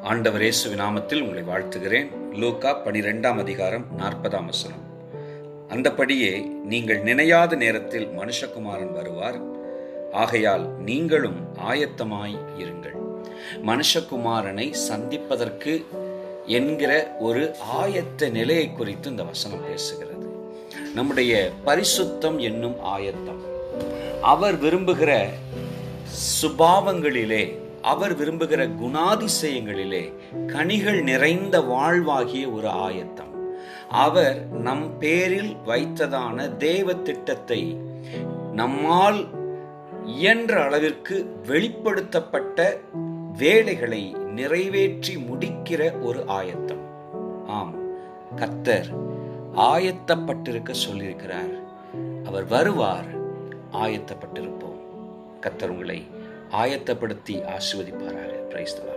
ஆண்டவர் இயேசுவின் நாமத்தில் உங்களை வாழ்த்துகிறேன். லூக்கா 12ஆம் அதிகாரம் 40ஆம் வசனம். அந்தபடியே நீங்கள் நினையாத நேரத்தில் மனுஷகுமாரன் வருவார், ஆகையால் நீங்களும் ஆயத்தமாய் இருங்கள். மனுஷகுமாரனை சந்திப்பதற்கு என்கிற ஒரு ஆயத்த நிலையை குறித்து இந்த வசனம் பேசுகிறது. நம்முடைய பரிசுத்தம் என்னும் ஆயத்தம், அவர் விரும்புகிற சுபாவங்களிலே, அவர் விரும்புகிற குணாதிசயங்களிலே கனிகள் நிறைந்த வாழ்வாகிய ஒரு ஆயத்தம், அவர் நம் பேரில் வைத்ததான தேவ திட்டத்தை நம்மால் இயன்ற அளவிற்கு வெளிப்படுத்தப்பட்ட வேலைகளை நிறைவேற்றி முடிக்கிற ஒரு ஆயத்தம். ஆம், கர்த்தர் ஆயத்தப்பட்டிருக்க சொல்லியிருக்கிறார். அவர் வருவார், ஆயத்தப்பட்டிருப்போம். கர்த்தர் உங்களை ஆயத்தப்படுத்தி ஆசீர்வதிப்பாராக. Praise the Lord.